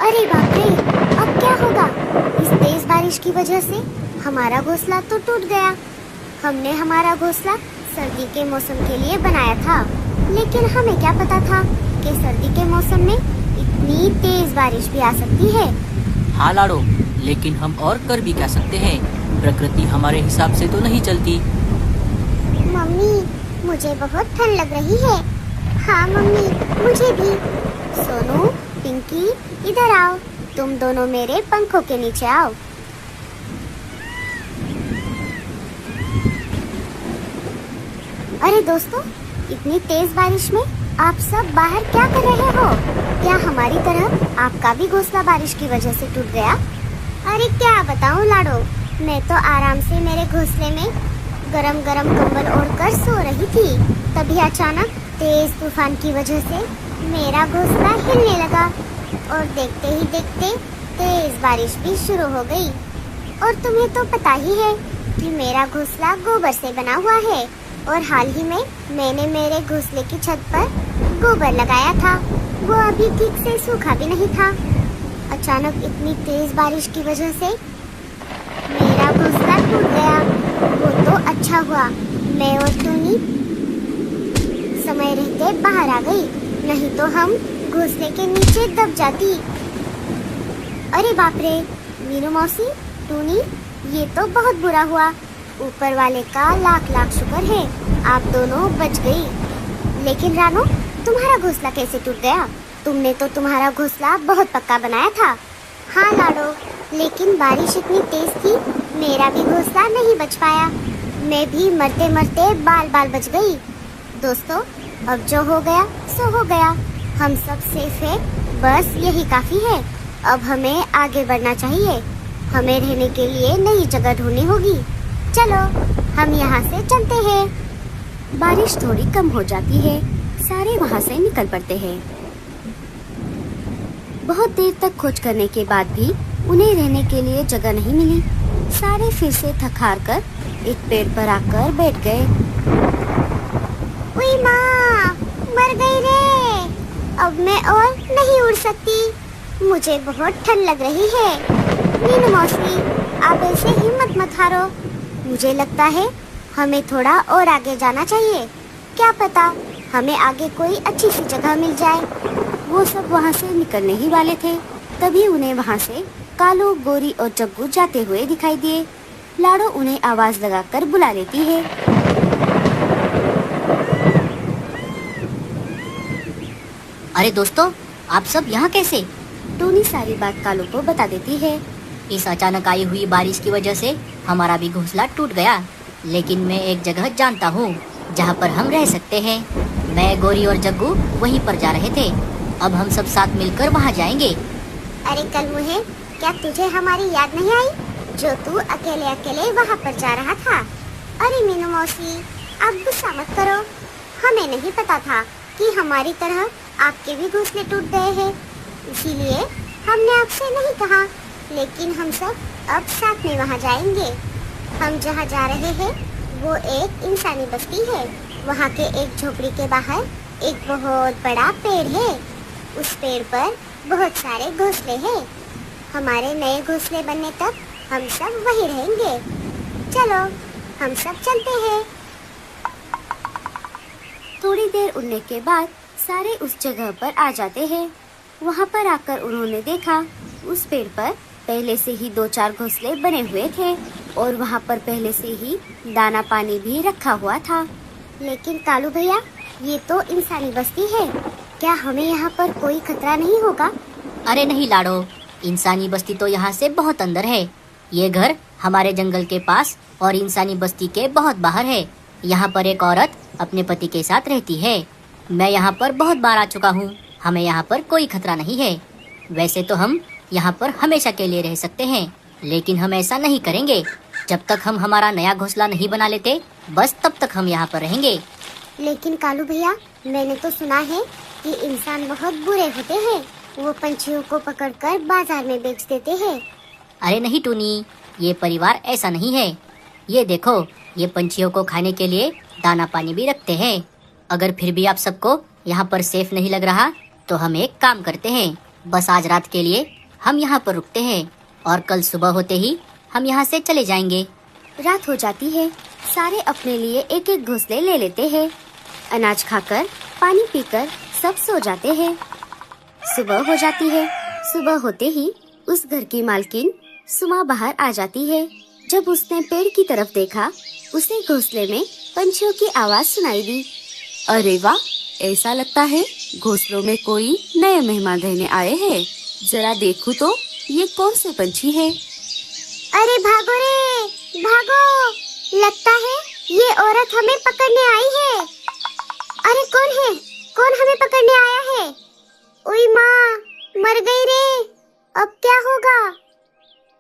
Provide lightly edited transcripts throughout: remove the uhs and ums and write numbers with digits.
अरे बाप रे, अब क्या होगा? इस तेज बारिश की वजह से हमारा घोंसला तो टूट गया। हमने हमारा घोंसला सर्दी के मौसम के लिए बनाया था, लेकिन हमें क्या पता था कि सर्दी के मौसम में इतनी तेज बारिश भी आ सकती है। हाँ लाडो, लेकिन हम और कर भी क्या सकते हैं? प्रकृति हमारे हिसाब से तो नहीं चलती। मम्मी, मुझे बहुत ठंड लग रही है। हाँ मम्मी, मुझे भी। सोनू, पिंकी, इधर आओ। तुम दोनों मेरे पंखों के नीचे आओ। अरे दोस्तों, इतनी तेज बारिश में आप सब बाहर क्या कर रहे हो? क्या हमारी तरह आपका भी घोंसला बारिश की वजह से टूट गया? अरे क्या बताऊं लाडो, मैं तो आराम से मेरे घोंसले में गरम गरम कंबल ओढ़कर सो रही थी। तभी अचानक तेज तूफान की वजह से मेरा घोंसला हिलने लगा और देखते ही देखते तेज बारिश भी शुरू हो गई। और तुम्हें तो पता ही है कि मेरा घोंसला गोबर से बना हुआ है और हाल ही में मैंने मेरे घोंसले की छत पर गोबर लगाया था। वो अभी ठीक से सूखा भी नहीं था। अचानक इतनी तेज बारिश की वजह से मेरा घोंसला टूट गया। वो तो अच्छा हुआ मैं और टूनी समय रहते बाहर आ गई, नहीं तो हम घोंसले के नीचे दब जाती। अरे बाप रे, मीनू मौसी, टूनी, ये तो बहुत बुरा हुआ। ऊपर वाले का लाख लाख शुक्र है आप दोनों बच गई। लेकिन रानो, तुम्हारा घोंसला कैसे टूट गया? तुमने तो तुम्हारा घोंसला बहुत पक्का बनाया था। हाँ लाडो, लेकिन बारिश इतनी तेज थी, मेरा भी घोंसला नहीं बच पाया। मैं भी मरते मरते बाल बाल बच गई। दोस्तों, अब जो हो गया सो हो गया। हम सब सेफ है, बस यही काफी है। अब हमें आगे बढ़ना चाहिए। हमें रहने के लिए नई जगह ढूंढनी होगी। चलो, हम यहाँ से चलते हैं। बारिश थोड़ी कम हो जाती है, सारे वहाँ से निकल पड़ते हैं। बहुत देर तक खोज करने के बाद भी उन्हें रहने के लिए जगह नहीं मिली। सारे फिर से थक हार कर एक पेड़ पर आकर बैठ गए। उई माँ, मर गई रे। अब मैं और नहीं उड़ सकती। मुझे बहुत ठंड लग रही है। मीनू मौसी, आप ऐसे हिम्मत मत हारो। मुझे लगता है हमें थोड़ा और आगे जाना चाहिए। क्या पता हमें आगे कोई अच्छी सी जगह मिल जाए। वो सब वहाँ से निकलने ही वाले थे, तभी उन्हें वहाँ से कालू, गोरी और जग्गू जाते हुए दिखाई दिए। लाडो उन्हें आवाज लगाकर बुला लेती है। अरे दोस्तों, आप सब यहाँ कैसे? टूनी सारी बात कालू को बता देती है। इस अचानक आई हुई बारिश की वजह से हमारा भी घोंसला टूट गया, लेकिन मैं एक जगह जानता हूँ जहाँ पर हम रह सकते हैं। मैं, गोरी और जग्गू वहीं पर जा रहे थे। अब हम सब साथ मिलकर वहाँ जाएंगे। अरे कल मुहे, क्या तुझे हमारी याद नहीं आई जो तू अकेले अकेले वहाँ पर जा रहा था? अरे मीनू मौसी, आप गुस्सा मत करो। हमें नहीं पता था कि हमारी तरह आपके भी घोंसले टूट गए हैं, इसीलिए हमने आपसे नहीं कहा। लेकिन हम सब अब साथ में वहाँ जाएंगे। हम जहाँ जा रहे हैं वो एक इंसानी बस्ती है। वहाँ के एक झोपड़ी के बाहर एक बहुत बड़ा पेड़ है। उस पेड़ पर बहुत सारे घोंसले हैं। हमारे नए घोंसले बनने तक हम सब वहीं रहेंगे। चलो, हम सब चलते हैं। थोड़ी देर उड़ने के बाद सारे उस जगह पर आ जाते हैं। वहाँ पर आकर उन्होंने देखा उस पेड़ पर पहले से ही 2-4 घोंसले बने हुए थे और वहाँ पर पहले से ही दाना पानी भी रखा हुआ था। लेकिन कालू भैया, ये तो इंसानी बस्ती है, क्या हमें यहाँ पर कोई खतरा नहीं होगा? अरे नहीं लाडो, इंसानी बस्ती तो यहाँ से बहुत अंदर है। ये घर हमारे जंगल के पास और इंसानी बस्ती के बहुत बाहर है। यहाँ पर एक औरत अपने पति के साथ रहती है। मैं यहाँ पर बहुत बार आ चुका हूँ। हमें यहाँ पर कोई खतरा नहीं है। वैसे तो हम यहाँ पर हमेशा के लिए रह सकते हैं, लेकिन हम ऐसा नहीं करेंगे। जब तक हम हमारा नया घोंसला नहीं बना लेते, बस तब तक हम यहाँ पर रहेंगे। लेकिन कालू भैया, मैंने तो सुना है कि इंसान बहुत बुरे होते हैं। वो पंछियों को पकड़कर बाजार में बेच देते हैं। अरे नहीं टूनी, ये परिवार ऐसा नहीं है। ये देखो, ये पंछियों को खाने के लिए दाना पानी भी रखते हैं। अगर फिर भी आप सबको यहाँ पर सेफ नहीं लग रहा, तो हम एक काम करते हैं। बस आज रात के लिए हम यहाँ पर रुकते हैं और कल सुबह होते ही हम यहाँ से चले जाएंगे। रात हो जाती है। सारे अपने लिए एक एक घोंसले ले लेते हैं। अनाज खाकर, पानी पीकर सब सो जाते हैं। सुबह हो जाती है। सुबह होते ही उस घर की मालकिन सुमा बाहर आ जाती है। जब उसने पेड़ की तरफ देखा, उसे घोंसले में पंछियों की आवाज सुनाई दी। अरे वाह, ऐसा लगता है घोंसलों में कोई नए मेहमान रहने आए हैं। जरा देखूं तो ये कौन से पंछी हैं? अरे भागो रे, भागो! लगता है ये औरत हमें पकड़ने आई है। अरे कौन है? कौन हमें पकड़ने आया है? ओई माँ, मर गई रे। अब क्या होगा?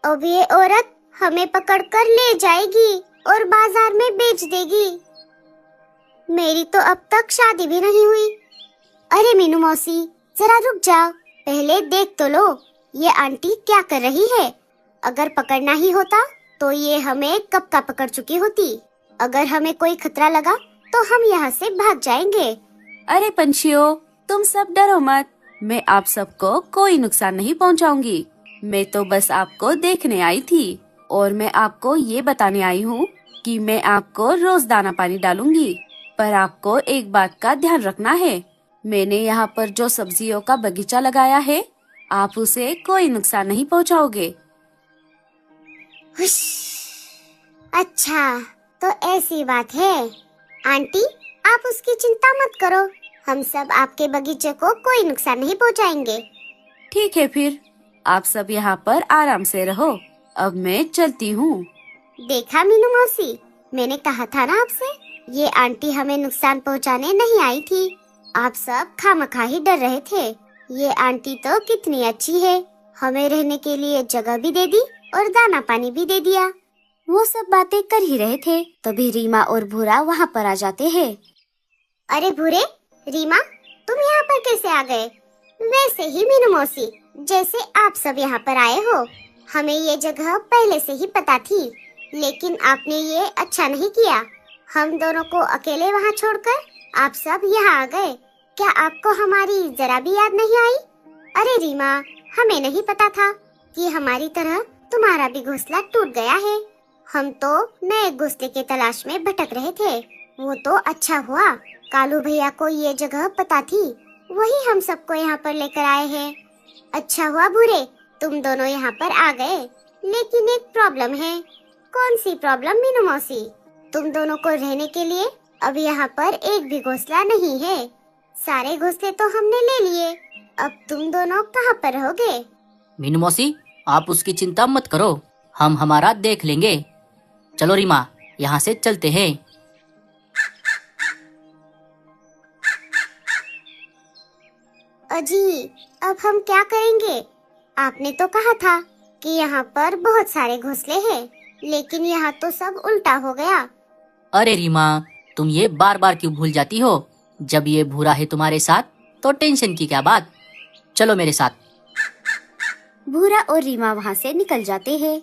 अब ये औरत हमें पकड़कर ले जाएगी और बाजार में बेच देगी। मेरी तो अब तक शादी भी नहीं हुई। अरे मीनू मौसी, जरा रुक जाओ, पहले देख तो लो ये आंटी क्या कर रही है। अगर पकड़ना ही होता तो ये हमें कब का पकड़ चुकी होती। अगर हमें कोई खतरा लगा तो हम यहाँ से भाग जाएंगे। अरे पंछियों, तुम सब डरो मत। मैं आप सबको कोई नुकसान नहीं पहुंचाऊंगी। मैं तो बस आपको देखने आई थी और मैं आपको ये बताने आई हूँ कि मैं आपको रोज दाना पानी डालूंगी। पर आपको एक बात का ध्यान रखना है, मैंने यहाँ पर जो सब्जियों का बगीचा लगाया है, आप उसे कोई नुकसान नहीं पहुँचाओगे। हुश, अच्छा तो ऐसी बात है। आंटी, आप उसकी चिंता मत करो, हम सब आपके बगीचे को कोई नुकसान नहीं पहुँचाएंगे। ठीक है, फिर आप सब यहाँ पर आराम से रहो। अब मैं चलती हूँ। देखा मीनू मौसी, मैंने कहा था ना आपसे, ये आंटी हमें नुकसान पहुँचाने नहीं आई थी। आप सब खामखा ही डर रहे थे। ये आंटी तो कितनी अच्छी है, हमें रहने के लिए जगह भी दे दी और दाना पानी भी दे दिया। वो सब बातें कर ही रहे थे, तभी रीमा और भूरा वहाँ पर आ जाते हैं। अरे भूरे, रीमा, तुम यहाँ पर कैसे आ गए? वैसे ही मीनू मौसी, जैसे आप सब यहाँ पर आए हो। हमें ये जगह पहले से ही पता थी, लेकिन आपने ये अच्छा नहीं किया। हम दोनों को अकेले वहाँ छोड़कर आप सब यहाँ आ गए। क्या आपको हमारी जरा भी याद नहीं आई? अरे रीमा, हमें नहीं पता था कि हमारी तरह तुम्हारा भी घोंसला टूट गया है। हम तो नए घोंसले के तलाश में भटक रहे थे। वो तो अच्छा हुआ कालू भैया को ये जगह पता थी, वही हम सबको यहाँ पर लेकर आए हैं। अच्छा हुआ भूरे, तुम दोनों यहाँ पर आ गए, लेकिन एक प्रॉब्लम है। कौन सी प्रॉब्लम मीनू मौसी? तुम दोनों को रहने के लिए अब यहाँ पर एक भी घोंसला नहीं है। सारे घोंसले तो हमने ले लिए, अब तुम दोनों कहाँ पर रहोगे? मीनू मौसी, आप उसकी चिंता मत करो, हम हमारा देख लेंगे। चलो रीमा, यहाँ से चलते हैं। अजी, अब हम क्या करेंगे? आपने तो कहा था कि यहाँ पर बहुत सारे घोंसले हैं, लेकिन यहाँ तो सब उल्टा हो गया। अरे रीमा, तुम ये बार बार क्यों भूल जाती हो? जब ये भूरा है तुम्हारे साथ तो टेंशन की क्या बात। चलो मेरे साथ। भूरा और रीमा वहाँ से निकल जाते हैं।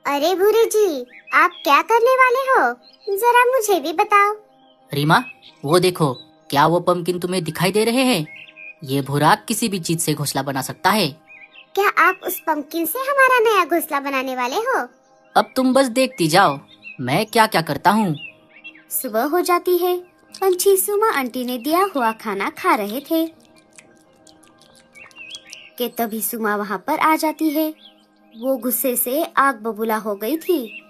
अरे भूरे जी, आप क्या करने वाले हो? जरा मुझे भी बताओ। रीमा, वो देखो, क्या वो पंपकिन तुम्हें दिखाई दे रहे हैं? ये भूरा किसी भी चीज से घोंसला बना सकता है। क्या आप उस पंपकिन से हमारा नया घोंसला बनाने वाले हो? अब तुम बस देखती जाओ मैं क्या क्या करता हूँ। सुबह हो जाती है। पंछी सुमा आंटी ने दिया हुआ खाना खा रहे थे कि तभी सुमा वहाँ पर आ जाती है। वो गुस्से से आग बबूला हो गई थी।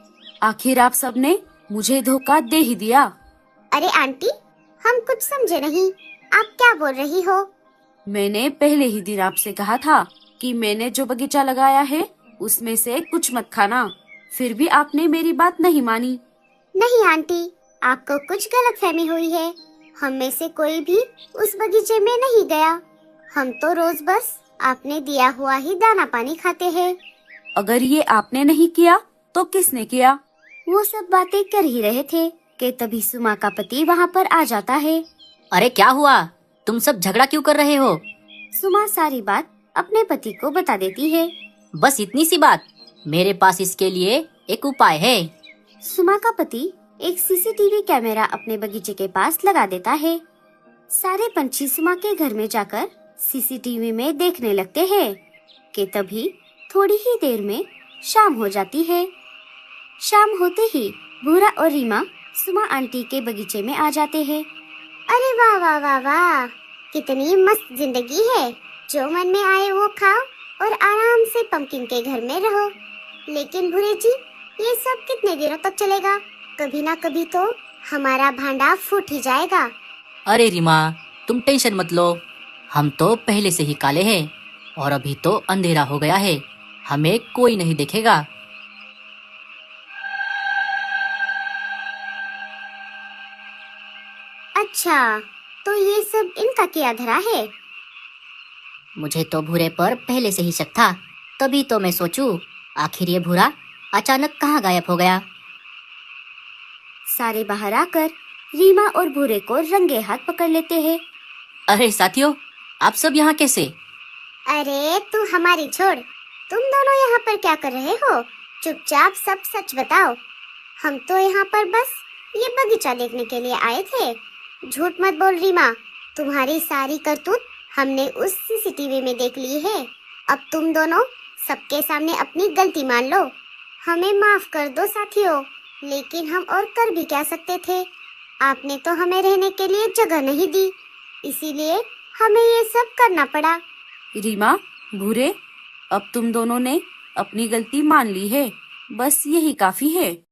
आखिर आप सबने मुझे धोखा दे ही दिया। अरे आंटी, हम कुछ समझे नहीं, आप क्या बोल रही हो? मैंने पहले ही दिन आपसे कहा था कि मैंने जो बगीचा लगाया है उसमें से कुछ मत खाना, फिर भी आपने मेरी बात नहीं मानी। नहीं आंटी, आपको कुछ गलतफहमी हुई है। हम में से कोई भी उस बगीचे में नहीं गया। हम तो रोज बस आपने दिया हुआ ही दाना पानी खाते हैं। अगर ये आपने नहीं किया तो किसने किया? वो सब बातें कर ही रहे थे कि तभी सुमा का पति वहाँ पर आ जाता है। अरे क्या हुआ? तुम सब झगड़ा क्यों कर रहे हो? सुमा सारी बात अपने पति को बता देती है। बस इतनी सी बात? मेरे पास इसके लिए एक उपाय है। सुमा का पति एक सीसीटीवी कैमरा अपने बगीचे के पास लगा देता है। सारे पंछी सुमा के घर में जाकर सीसीटीवी में देखने लगते हैं कि तभी थोड़ी ही देर में शाम हो जाती है। शाम होते ही भूरा और रीमा सुमा आंटी के बगीचे में आ जाते हैं। अरे वाह वाह वाह वाह, कितनी मस्त जिंदगी है। जो मन में आए वो खाओ और आराम से पंपकिन के घर में रहो। लेकिन भूरे जी, ये सब कितने दिनों तक चलेगा? कभी ना कभी तो हमारा भांडा फूट ही जाएगा। अरे रीमा, तुम टेंशन मत लो। हम तो पहले से ही काले हैं और अभी तो अंधेरा हो गया है, हमें कोई नहीं देखेगा। अच्छा, तो ये सब इनका क्या धरा है? मुझे तो भूरे पर पहले से ही शक था, तभी तो मैं सोचूं आखिर ये भूरा अचानक कहाँ गायब हो गया। सारे बाहर आकर रीमा और भूरे को रंगे हाथ पकड़ लेते हैं। अरे साथियों, आप सब यहाँ कैसे? अरे तू हमारी छोड़, तुम दोनों यहाँ पर क्या कर रहे हो? चुपचाप सब सच बताओ। हम तो यहाँ पर बस ये बगीचा देखने के लिए आए थे। झूठ मत बोल रीमा, तुम्हारी सारी करतूत हमने उस सीसीटीवी में देख ली है। अब तुम दोनों सबके सामने अपनी गलती मान लो। हमें माफ कर दो साथियों, लेकिन हम और कर भी क्या सकते थे? आपने तो हमें रहने के लिए जगह नहीं दी, इसीलिए हमें ये सब करना पड़ा। रीमा, भूरे, अब तुम दोनों ने अपनी गलती मान ली है, बस यही काफी है।